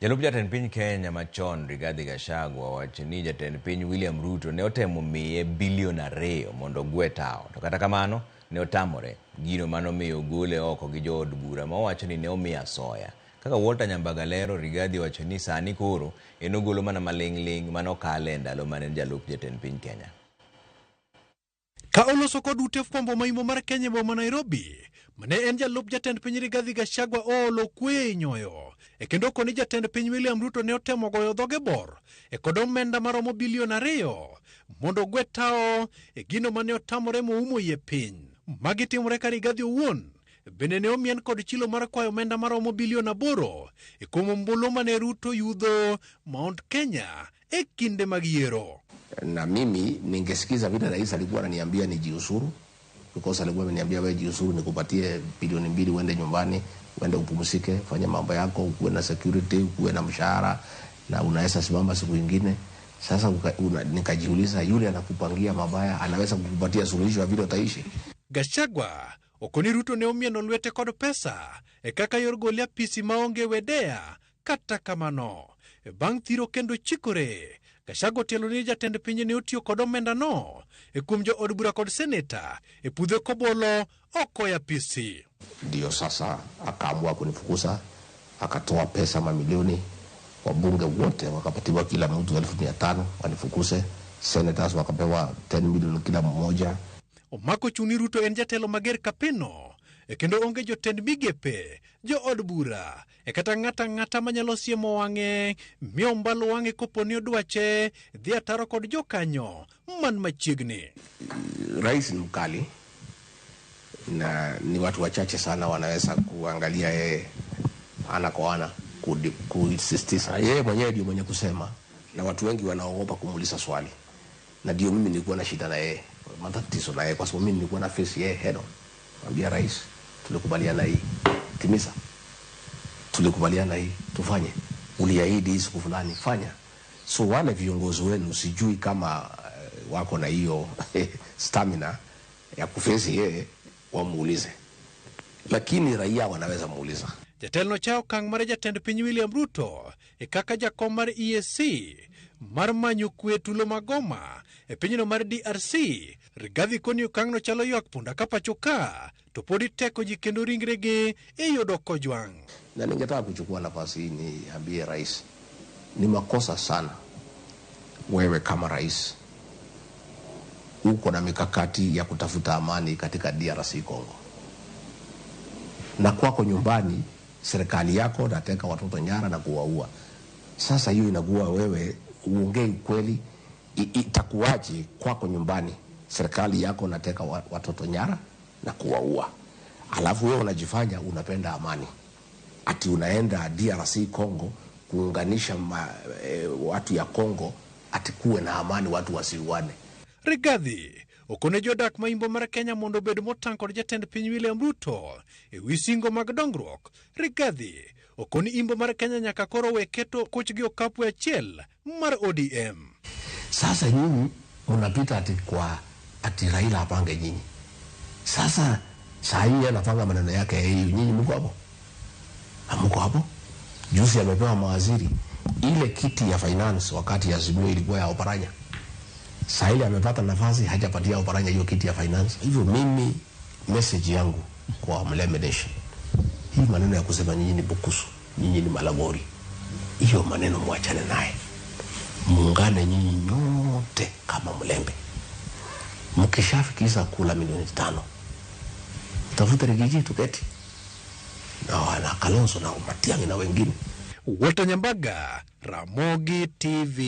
Jalup jatend piny Kenya machon Rigathi Gachagua wacho ni jatend piny William Ruto ne otemo miye $2 billion mondo ogwe tao. To kata kamano ne otamore. Gino mano miyo gole oko gi jood bura ma wacho ni ne omiya asoya. Kaka Walter Nyambaga lero, Rigathi wacho ni sani koro en ogolo mana maling' mano kale ndalo mane jalup jatend piny Kenya. Ka oloso kod ute fwambo maimo mar Kenya boma Nairobi, mane en jalup jatend piny Rigathi Gachagua olo kwe nyoyo. Kendo koni jatend piny William Ruto ne otemo goyo dhoge bor kod omenda maromo $2 billion mondo ogwe tao gino mane otamore moumo yie piny. Magi timore ka Rigathi owuon bende ne omien kod chilo mar kwayo omenda maromo $8 billion kuom ombulu mane Ruto yudho Mount Kenya kinde mag yiero. Na mimi ningesikiza vile rais alikuwa ananiambia nijiusuru, because alikuwa ameniambia wewe jiusuru nikupatie $2 billion uende nyumbani, uende upumzike, fanya mambo yako, uwe na security, uwe na mshahara na unaweza simama siku nyingine. Sasa nikajiuliza, yule anakupangia mabaya anaweza kukupatia suluhisho ya vile utaishi? Gachagua okoni Ruto ne omieno lwete kod pesa kaka yor golia pisi maonge wedea. Kata kamano bang' thiro kendo chikore, Gachagua tielo ni jatend piny ne otiyo kod omenda no kuom jo od bura kod seneta pudhe kobolo oko ya pisi. Ndio sasa akaamua kunifukuza, akatoa pesa mamilioni, wabunge wote wakapatiwa kila mtu 500,000 wanifukuze, senators wakapewa 10 million kila mmoja. Omako chuni Ruto en jatelo mager kapino kendo onge jotend migepe, jo od bura kata ng'ata manyalo siemo wang'e miyo mbalo wang'e koponi odwache dhi ataro kod jokanyo man machiegni. Rais ni mkali na ni watu wachache sana wanaweza kuangalia yeye ana kwa ana kuinsisitiza. Yeye mwenyewe ndio mwenye kusema na watu wengi wanaogopa kumuuliza swali. Na ndio mimi nilikuwa na shida na yeye, matatizo na yeye, kwa sababu mimi nilikuwa na face yeye head on. Mwambia rais, tulikubaliana hii, timiza. Tulikubaliana hii, tufanye. Uliahidi siku fulani, fanya. So wale viongozi wenu sijui kama wako na hiyo stamina ya kufesi yeye, wamuulize. Lakini raia wanaweza muuliza. Jatelno chao kang mare jatend piny William Ruto kaka jakom mar EAC mar manyo kwe tulo magoma pinyno mar DRC. Rigathi koni okang'no chalo ywak punda ka pacho ka to podi teko ji kendo ringregi yudo kojwang'. Na ningetaka kuchukua nafasi hii niambie rais, ni makosa sana wewe kama rais uko na mikakati ya kutafuta amani katika DRC Congo, na kwako nyumbani serikali yako nateka watoto nyara na kuwaua. Sasa hiyo inakuwa wewe uongei kweli, itakuwaje kwako nyumbani serikali yako nateka watoto nyara na kuwaua, alafu wewe unajifanya unapenda amani, ati unaenda DRC Congo kuunganisha watu ya Congo ati kuwe na amani, watu wasiuane. Rigathi okone jodak maimbo mar Kenya mondo bed motang' kod jatend piny William Ruto wisingo mag dongruok. Rigathi okoni imbo mar Kenya nyaka koro we keto kochgi okapu achiel mar ODM. Sasa nyinyi mnapita ati Raila apange nyinyi. Sasa saa hii anapanga maneno yake hiyo, nyinyi mko hapo? Hamko hapo? Juzi amepewa mawaziri ile kiti ya finance wakati ya Azimio ilikuwa ya Oparanya. Sasa ile amepata nafasi hajapatia Oparanya hiyo kiti ya finance. Hivyo mimi message yangu kwa Mlembe Nation, hii maneno ya kusema nyinyi ni bukusu, nyinyi ni malagori, hiyo maneno muachane naye. Muungane nyinyi nyote kama Mlembe. Mkishafikisha kula 5 milioni, tafuta Rigiji tuketi na wana Kalonzo na Matiang'i na wengine. Walter Nyambaga, Ramogi TV.